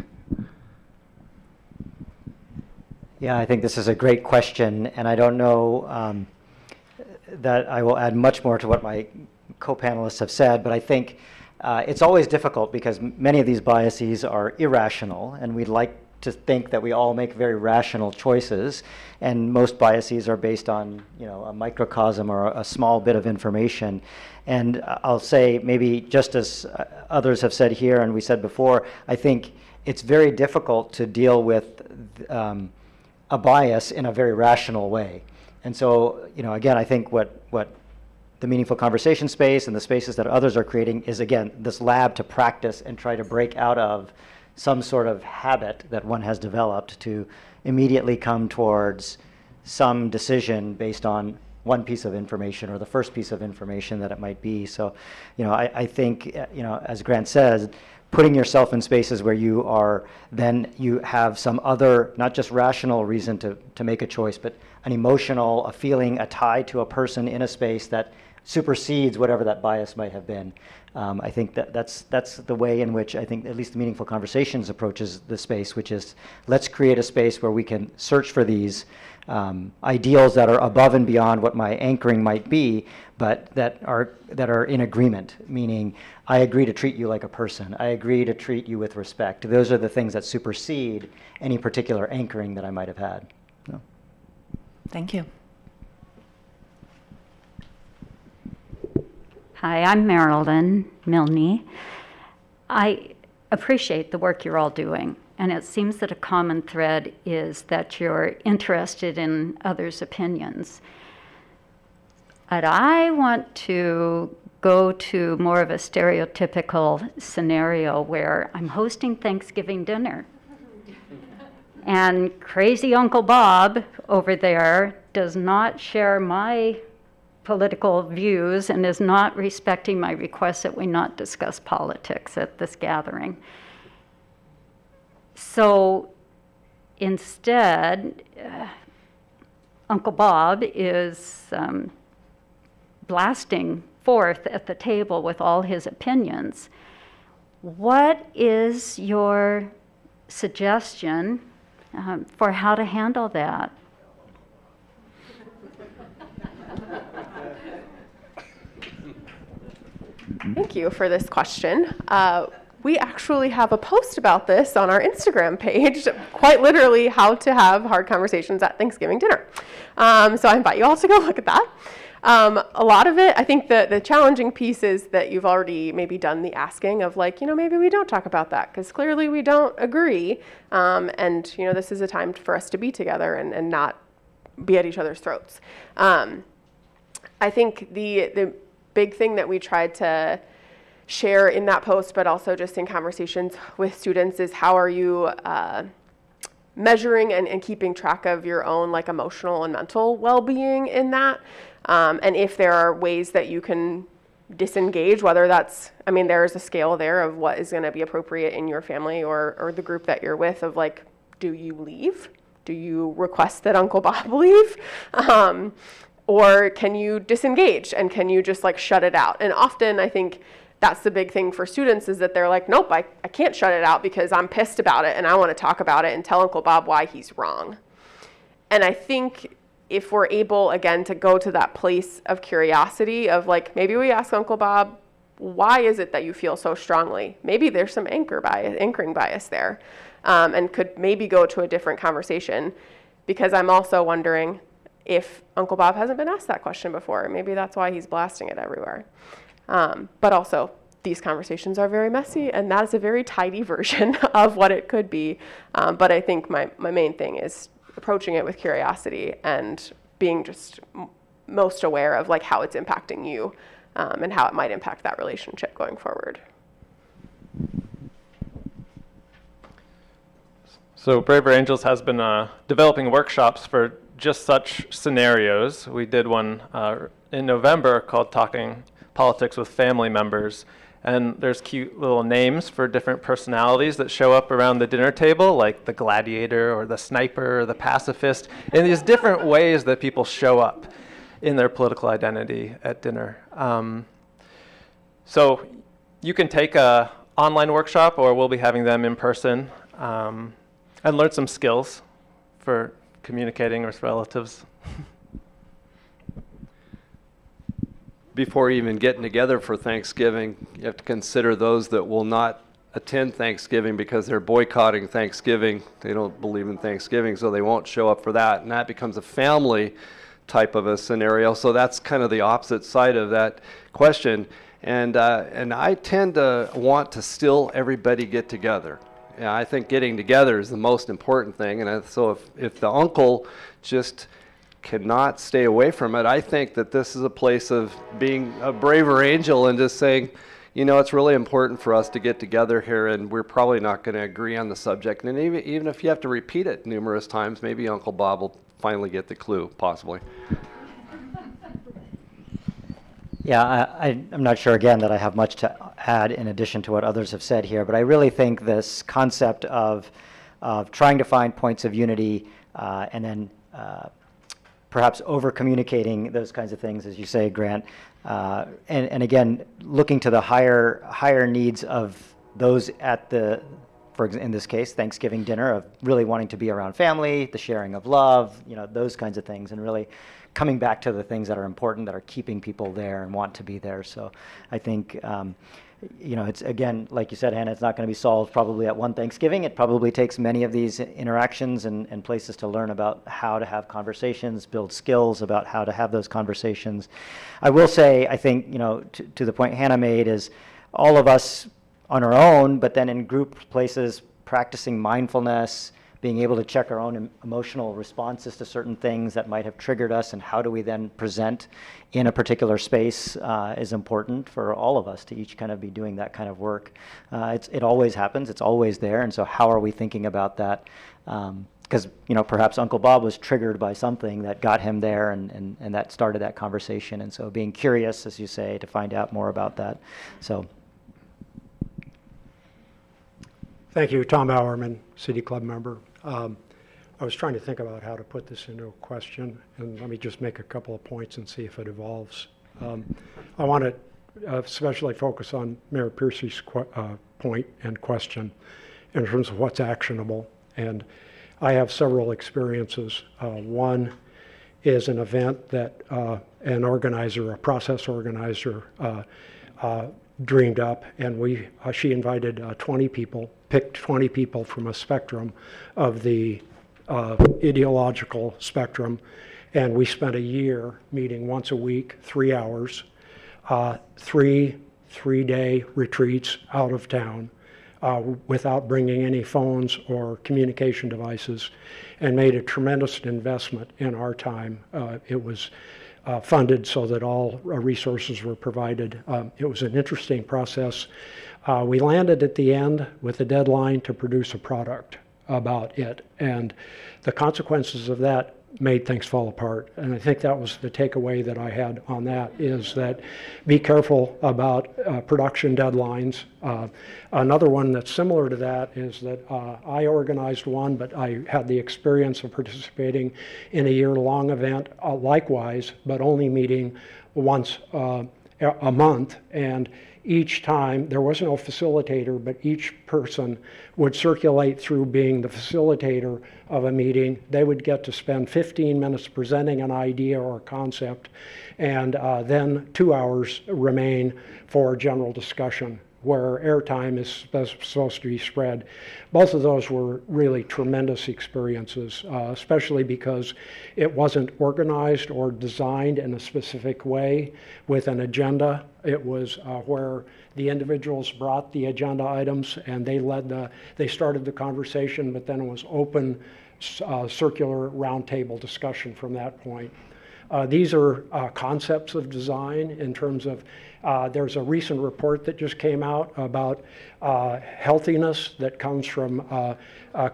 Speaker 2: Yeah, I think this is a great question, and I don't know that I will add much more to what my co-panelists have said, but I think it's always difficult because many of these biases are irrational, and we'd like to think that we all make very rational choices, and most biases are based on a microcosm or a small bit of information. And I'll say, maybe just as others have said here and we said before, I think it's very difficult to deal with a bias in a very rational way. And so, again, I think what the Meaningful Conversation space and the spaces that others are creating is, again, this lab to practice and try to break out of some sort of habit that one has developed to immediately come towards some decision based on one piece of information or the first piece of information that it might be. So, I think, as Grant says, putting yourself in spaces where you have some other, not just rational reason to make a choice, but an emotional, a feeling, a tie to a person in a space that supersedes whatever that bias might have been. I think that's the way in which I think at least the Meaningful Conversations approaches the space, which is let's create a space where we can search for these ideals that are above and beyond what my anchoring might be, but that are in agreement, meaning I agree to treat you like a person. I agree to treat you with respect. Those are the things that supersede any particular anchoring that I might have had. So.
Speaker 8: Thank you.
Speaker 9: Hi, I'm Marilyn Milne. I appreciate the work you're all doing, and it seems that a common thread is that you're interested in others' opinions. But I want to go to more of a stereotypical scenario where I'm hosting Thanksgiving dinner. And crazy Uncle Bob over there does not share my political views and is not respecting my request that we not discuss politics at this gathering. So instead, Uncle Bob is blasting forth at the table with all his opinions. What is your suggestion for how to handle that?
Speaker 5: Thank you for this question. We actually have a post about this on our Instagram page, quite literally how to have hard conversations at Thanksgiving dinner. So I invite you all to go look at that. A lot of it, I think the challenging piece is that you've already maybe done the asking of like, maybe we don't talk about that because clearly we don't agree. And, this is a time for us to be together and not be at each other's throats. I think the big thing that we tried to share in that post, but also just in conversations with students, is how are you measuring and keeping track of your own like emotional and mental well-being in that. And if there are ways that you can disengage, whether that's, I mean, there's a scale there of what is going to be appropriate in your family or the group that you're with, of like, do you leave? Do you request that Uncle Bob leave? Or can you disengage and can you just like shut it out? And often I think that's the big thing for students, is that they're like, nope, I can't shut it out because I'm pissed about it and I want to talk about it and tell Uncle Bob why he's wrong. And I think if we're able, again, to go to that place of curiosity of like, maybe we ask Uncle Bob, why is it that you feel so strongly? Maybe there's some anchoring bias there, and could maybe go to a different conversation, because I'm also wondering if Uncle Bob hasn't been asked that question before. Maybe that's why he's blasting it everywhere. But also, these conversations are very messy, and that is a very tidy version of what it could be. But I think my main thing is approaching it with curiosity and being just most aware of like how it's impacting you, and how it might impact that relationship going forward.
Speaker 3: So Braver Angels has been developing workshops for just such scenarios. We did one in November called Talking Politics with Family Members. And there's cute little names for different personalities that show up around the dinner table, like the gladiator or the sniper or the pacifist, and these different ways that people show up in their political identity at dinner. So you can take a online workshop, or we'll be having them in person, and learn some skills for communicating with relatives.
Speaker 4: Before even getting together for Thanksgiving, you have to consider those that will not attend Thanksgiving because they're boycotting Thanksgiving. They don't believe in Thanksgiving, so they won't show up for that. And that becomes a family type of a scenario. So that's kind of the opposite side of that question. And I tend to want to still everybody get together. Yeah, I think getting together is the most important thing. And so if the uncle just cannot stay away from it, I think that this is a place of being a braver angel and just saying, you know, it's really important for us to get together here, and we're probably not going to agree on the subject. And even if you have to repeat it numerous times, maybe Uncle Bob will finally get the clue, possibly.
Speaker 2: Yeah, I'm not sure, again, that I have much to add in addition to what others have said here, but I really think this concept of trying to find points of unity and then perhaps over-communicating those kinds of things, as you say, Grant, and again, looking to the higher needs of those at the, in this case, Thanksgiving dinner, of really wanting to be around family, the sharing of love, you know, those kinds of things, and really coming back to the things that are important, that are keeping people there and want to be there. So I think, you know, it's, again, like you said, Hannah, it's not going to be solved probably at one Thanksgiving. It probably takes many of these interactions and places to learn about how to have conversations, build skills about how to have those conversations. I will say, I think, you know, to the point Hannah made, is all of us on our own, but then in group places, practicing mindfulness, being able to check our own emotional responses to certain things that might have triggered us, and how do we then present in a particular space is important for all of us to each kind of be doing that kind of work. It always happens, it's always there, and so how are we thinking about that? Because, you know, perhaps Uncle Bob was triggered by something that got him there, and that started that conversation, and so being curious, as you say, to find out more about that. So.
Speaker 10: Thank you, Tom Bowerman, City Club member. I was trying to think about how to put this into a question, and let me just make a couple of points and see if it evolves. I want to especially focus on Mayor Piercy's point and question in terms of what's actionable. And I have several experiences. One is an event that an organizer, a process organizer, dreamed up, and she invited 20 people, picked 20 people from a spectrum of the ideological spectrum, and we spent a year meeting once a week, 3 hours, three-day retreats out of town without bringing any phones or communication devices, and made a tremendous investment in our time. It was funded so that all resources were provided. It was an interesting process. We landed at the end with a deadline to produce a product. about it. And the consequences of that made things fall apart. And I think that was the takeaway that I had on that, is that be careful about production deadlines. Another one that's similar to that is that I organized one, but I had the experience of participating in a year-long event likewise, but only meeting once a month. And each time, there was no facilitator, but each person would circulate through being the facilitator of a meeting. They would get to spend 15 minutes presenting an idea or concept, and then 2 hours remain for general discussion, where airtime is supposed to be spread. Both of those were really tremendous experiences, especially because it wasn't organized or designed in a specific way with an agenda. It was where the individuals brought the agenda items and they started the conversation, but then it was open circular roundtable discussion from that point. These are concepts of design in terms of, there's a recent report that just came out about healthiness that comes from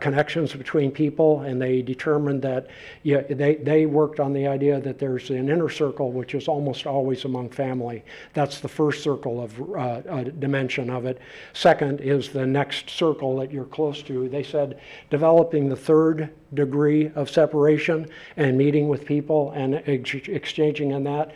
Speaker 10: connections between people, and they determined that they worked on the idea that there's an inner circle, which is almost always among family. That's the first circle of dimension of it. Second is the next circle that you're close to. They said developing the third degree of separation and meeting with people and exchanging in that.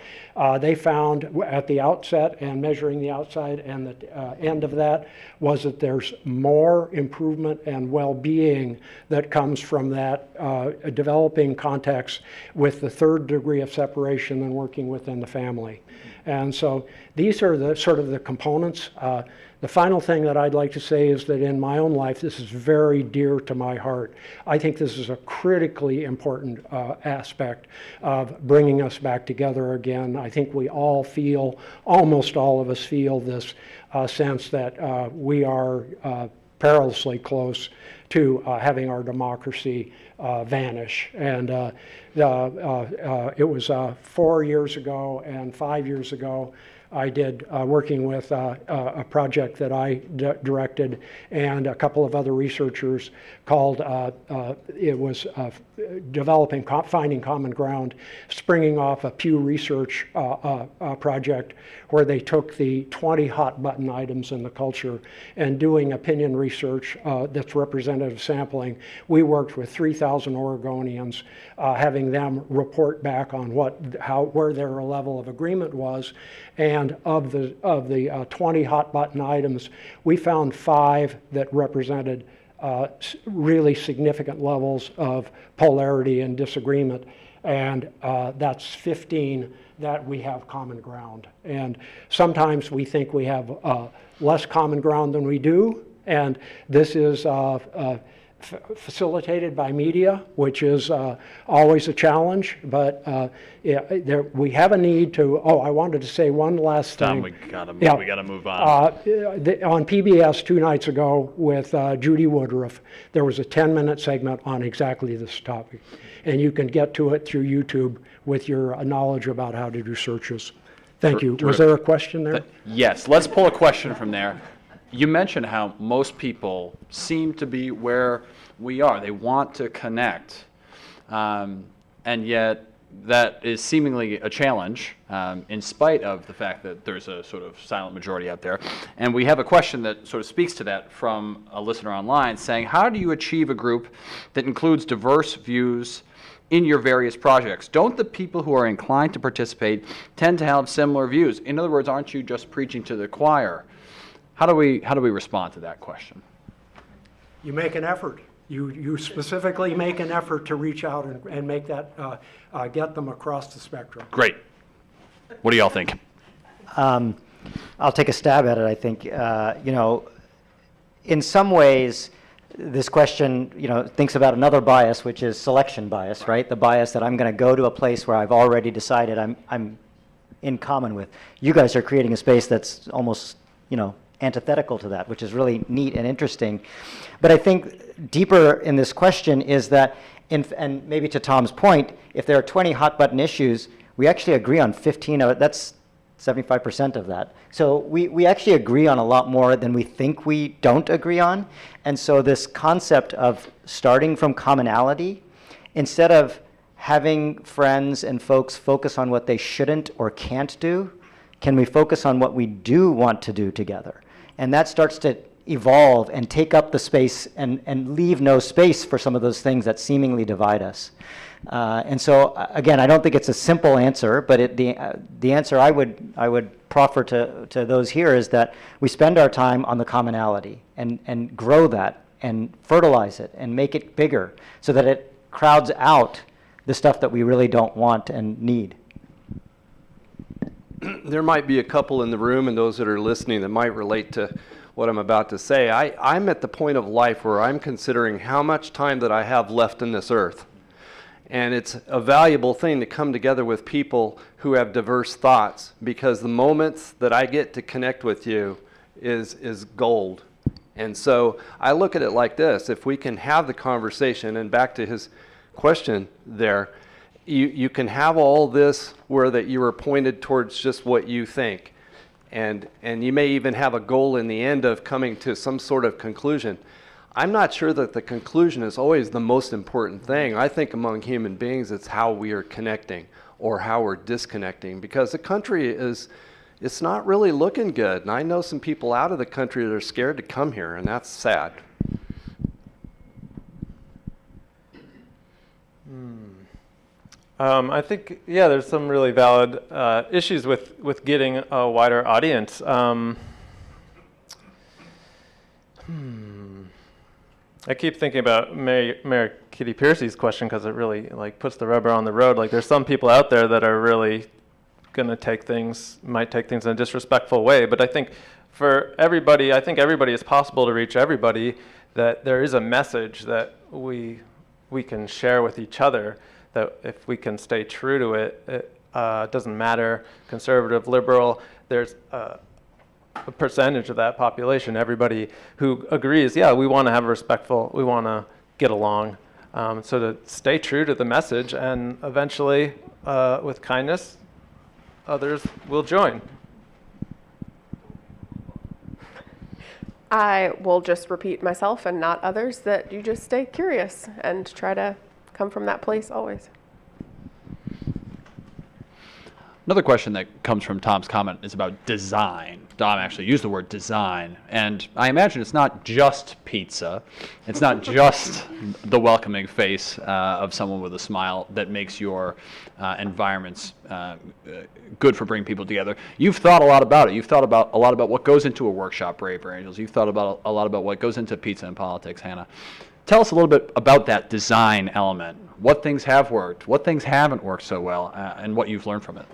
Speaker 10: They found at the outset and measuring the outside and the end of that was that there's more improvement and well-being that comes from that developing context with the third degree of separation than working within the family. And so these are the sort of the components. The final thing that I'd like to say is that in my own life, this is very dear to my heart. I think this is a critically important aspect of bringing us back together again. I think we all feel, almost all of us feel this sense that we are perilously close to having our democracy vanish. And it was 4 years ago and 5 years ago, I did working with a project that I directed and a couple of other researchers called, it was Finding Common Ground, springing off a Pew Research project where they took the 20 hot button items in the culture and doing opinion research that's representative sampling. We worked with 3,000 Oregonians, having them report back on where their level of agreement was. And of the 20 hot button items, we found 5 that represented really significant levels of polarity and disagreement, and that's 15 that we have common ground. And sometimes we think we have less common ground than we do, and this is facilitated by media, which is always a challenge, but we have a need to, I wanted to say one last thing.
Speaker 1: Tom, we gotta move on.
Speaker 10: On PBS 2 nights ago with Judy Woodruff, there was a 10-minute segment on exactly this topic, and you can get to it through YouTube with your knowledge about how to do searches. Thank you. Was there a question there?
Speaker 1: Yes, let's pull a question from there. You mentioned how most people seem to be where we are. They want to connect, and yet that is seemingly a challenge in spite of the fact that there's a sort of silent majority out there. And we have a question that sort of speaks to that from a listener online saying, how do you achieve a group that includes diverse views in your various projects? Don't the people who are inclined to participate tend to have similar views? In other words, aren't you just preaching to the choir? How do we respond to that question?
Speaker 10: You make an effort. You specifically make an effort to reach out and make that, get them across the spectrum.
Speaker 1: Great. What do y'all think?
Speaker 2: I'll take a stab at it. I think, in some ways, this question, thinks about another bias, which is selection bias, right? The bias that I'm going to go to a place where I've already decided I'm in common with. You guys are creating a space that's almost, antithetical to that, which is really neat and interesting. But I think deeper in this question is that, and maybe to Tom's point, if there are 20 hot button issues, we actually agree on 15 of it. That's 75% of that. So we actually agree on a lot more than we think we don't agree on. And so this concept of starting from commonality, instead of having friends and folks focus on what they shouldn't or can't do, can we focus on what we do want to do together? And that starts to evolve and take up the space and leave no space for some of those things that seemingly divide us. And so, again, I don't think it's a simple answer, but the answer I would proffer to those here is that we spend our time on the commonality and grow that and fertilize it and make it bigger so that it crowds out the stuff that we really don't want and need.
Speaker 4: There might be a couple in the room and those that are listening that might relate to what I'm about to say. I'm at the point of life where I'm considering how much time that I have left in this earth. And it's a valuable thing to come together with people who have diverse thoughts, because the moments that I get to connect with you is gold. And so I look at it like this: if we can have the conversation, and back to his question there, you can have all this where that you are pointed towards just what you think. And you may even have a goal in the end of coming to some sort of conclusion. I'm not sure that the conclusion is always the most important thing. I think among human beings, it's how we are connecting or how we're disconnecting, because the country it's not really looking good. And I know some people out of the country that are scared to come here, and that's sad.
Speaker 3: I think, yeah, there's some really valid issues with getting a wider audience. I keep thinking about Mayor Kitty Piercy's question, because it really puts the rubber on the road. There's some people out there that are really going to might take things in a disrespectful way. But I think for everybody, it's possible to reach everybody, that there is a message that we can share with each other, that if we can stay true to it, it doesn't matter, conservative, liberal, there's a percentage of that population, everybody who agrees, yeah, we want to have we want to get along. So to stay true to the message, and eventually, with kindness, others will join.
Speaker 5: I will just repeat myself and not others, that you just stay curious and try to come from that place always.
Speaker 1: Another question that comes from Tom's comment is about design. Tom actually used the word design, and I imagine it's not just pizza. It's not just the welcoming face of someone with a smile that makes your environments good for bringing people together. You've thought a lot about it. You've thought about a lot about what goes into a workshop, Brave for Angels. You've thought about a lot about what goes into pizza and politics, Hannah. Tell us a little bit about that design element. What things have worked, what things haven't worked so well, and what you've learned from it.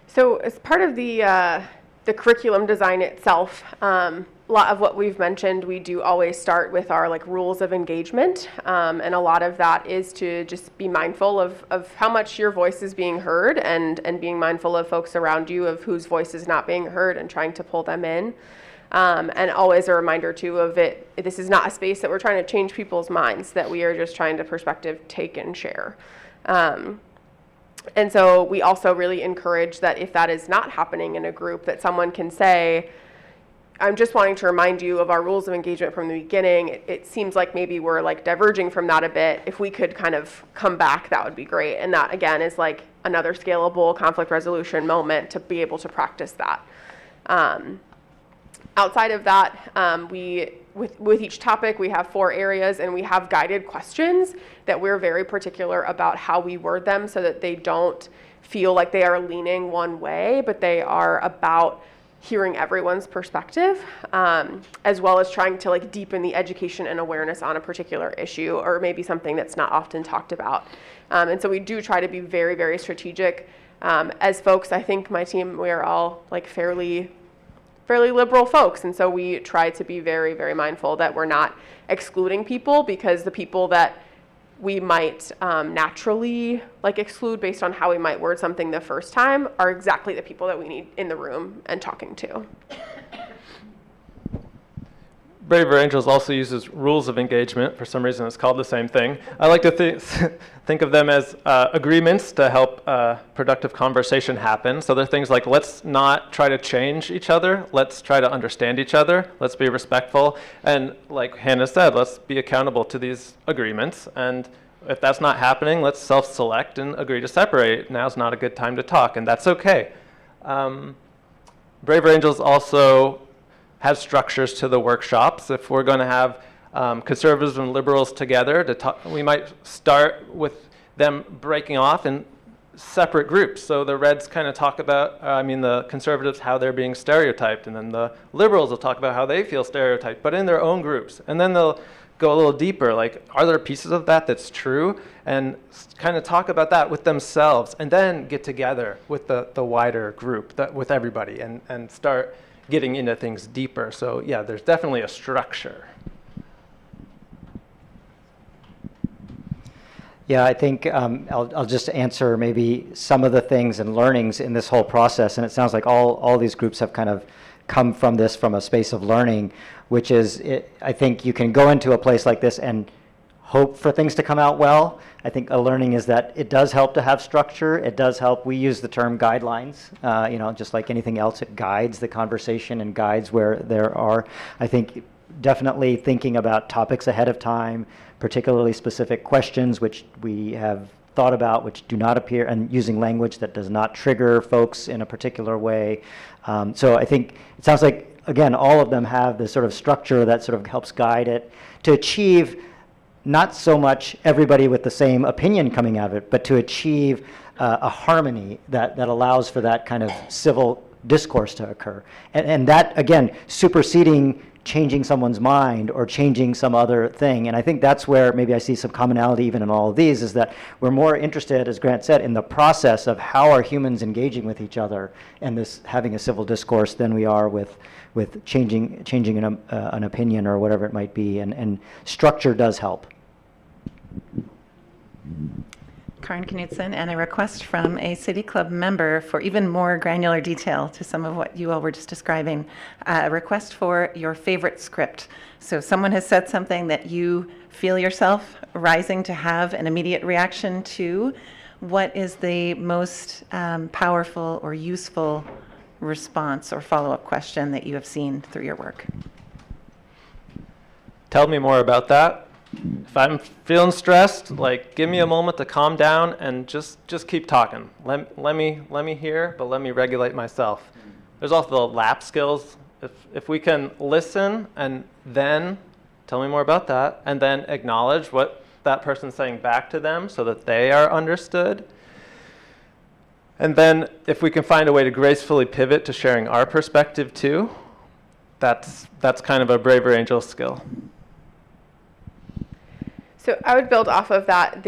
Speaker 5: So as part of the curriculum design itself, a lot of what we've mentioned, we do always start with our rules of engagement, and a lot of that is to just be mindful of how much your voice is being heard, and being mindful of folks around you of whose voice is not being heard, and trying to pull them in. And always a reminder too of it, this is not a space that we're trying to change people's minds, that we are just trying to perspective take and share. And so we also really encourage that if that is not happening in a group, that someone can say, I'm just wanting to remind you of our rules of engagement from the beginning. It seems like maybe we're diverging from that a bit. If we could kind of come back, that would be great. And that again is another scalable conflict resolution moment to be able to practice that. Outside of that, with each topic, we have 4 areas, and we have guided questions that we're very particular about how we word them, so that they don't feel like they are leaning one way, but they are about hearing everyone's perspective, as well as trying to deepen the education and awareness on a particular issue, or maybe something that's not often talked about. And so we do try to be very, very strategic. As folks, I think my team, we are all fairly liberal folks, and so we try to be very, very mindful that we're not excluding people, because the people that we might naturally exclude based on how we might word something the first time are exactly the people that we need in the room and talking to.
Speaker 3: Braver Angels also uses rules of engagement. For some reason, it's called the same thing. I like to think of them as agreements to help productive conversation happen. So they're things like, let's not try to change each other. Let's try to understand each other. Let's be respectful. And like Hannah said, let's be accountable to these agreements. And if that's not happening, let's self-select and agree to separate. Now's not a good time to talk, and that's okay. Braver Angels also has structures to the workshops. If we're going to have conservatives and liberals together to talk, we might start with them breaking off in separate groups. So the Reds kind of talk about, the conservatives, how they're being stereotyped, and then the liberals will talk about how they feel stereotyped, but in their own groups. And then they'll go a little deeper, like, are there pieces of that that's true? And kind of talk about that with themselves, and then get together with the wider group, with everybody, and start getting into things deeper. So yeah, there's definitely a structure.
Speaker 2: Yeah, I think I'll just answer maybe some of the things and learnings in this whole process. And it sounds like all these groups have kind of come from this from a space of learning, which is, I think you can go into a place like this and hope for things to come out well. I think a learning is that it does help to have structure. It does help. We use the term guidelines, just like anything else, it guides the conversation and guides where there are. I think definitely thinking about topics ahead of time, particularly specific questions, which we have thought about, which do not appear, and using language that does not trigger folks in a particular way. So I think it sounds like, again, all of them have this sort of structure that sort of helps guide it to achieve not so much everybody with the same opinion coming out of it, but to achieve a harmony that allows for that kind of civil discourse to occur. And that, again, superseding changing someone's mind or changing some other thing. And I think that's where maybe I see some commonality even in all of these, is that we're more interested, as Grant said, in the process of how are humans engaging with each other and this having a civil discourse than we are with changing an opinion or whatever it might be. And structure does help.
Speaker 8: Karin Knudsen, and a request from a City Club member for even more granular detail to some of what you all were just describing. A request for your favorite script. So someone has said something that you feel yourself rising to have an immediate reaction to. What is the most powerful or useful response or follow-up question that you have seen through your work?
Speaker 3: Tell me more about that. If I'm feeling stressed, like, give me a moment to calm down and just keep talking. Let me hear, but let me regulate myself. There's also the lap skills. If we can listen and then tell me more about that, and then acknowledge what that person's saying back to them so that they are understood. And then if we can find a way to gracefully pivot to sharing our perspective too, that's kind of a Braver Angel skill.
Speaker 5: So I would build off of that.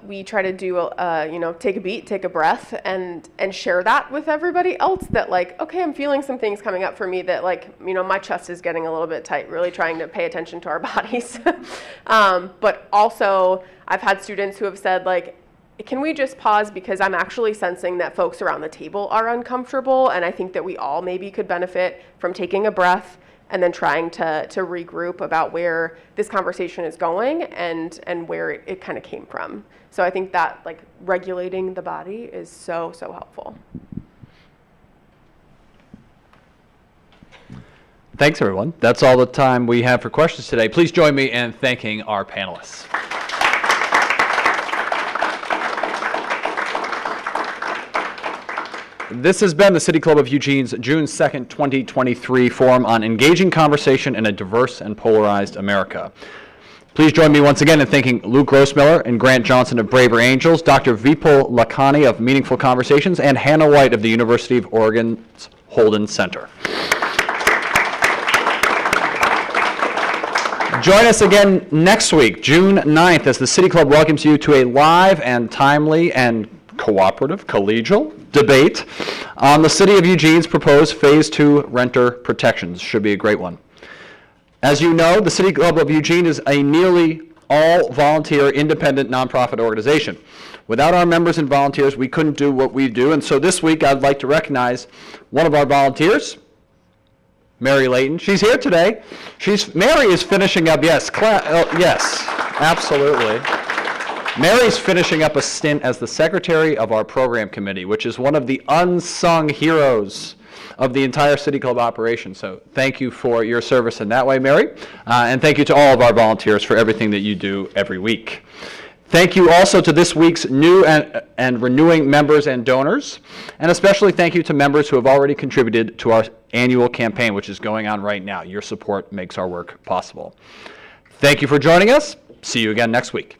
Speaker 5: We try to do, take a beat, take a breath, and share that with everybody else. That, like, okay, I'm feeling some things coming up for me that, like, my chest is getting a little bit tight. Really trying to pay attention to our bodies. But also, I've had students who have said, like, can we just pause, because I'm actually sensing that folks around the table are uncomfortable, and I think that we all maybe could benefit from taking a breath and then trying to regroup about where this conversation is going and where it kind of came from. So I think that, like, regulating the body is so helpful.
Speaker 1: Thanks, everyone. That's all the time we have for questions today. Please join me in thanking our panelists. This has been the City Club of Eugene's June 2nd, 2023 Forum on Engaging Conversation in a Diverse and Polarized America. Please join me once again in thanking Luke Grossmiller and Grant Johnson of Braver Angels, Dr. Vipul Lakhani of Meaningful Conversations, and Hannah White of the University of Oregon's Holden Center. Join us again next week, June 9th, as the City Club welcomes you to a live and timely and cooperative, collegial debate on the City of Eugene's proposed Phase 2 renter protections. Should be a great one. As you know, the City Club of Eugene is a nearly all-volunteer, independent, nonprofit organization. Without our members and volunteers, we couldn't do what we do, and so this week I'd like to recognize one of our volunteers, Mary Layton. She's here today. Mary is finishing up, yes, yes, absolutely. Mary's finishing up a stint as the secretary of our program committee, which is one of the unsung heroes of the entire City Club operation. So thank you for your service in that way, Mary. And thank you to all of our volunteers for everything that you do every week. Thank you also to this week's new and renewing members and donors. And especially thank you to members who have already contributed to our annual campaign, which is going on right now. Your support makes our work possible. Thank you for joining us. See you again next week.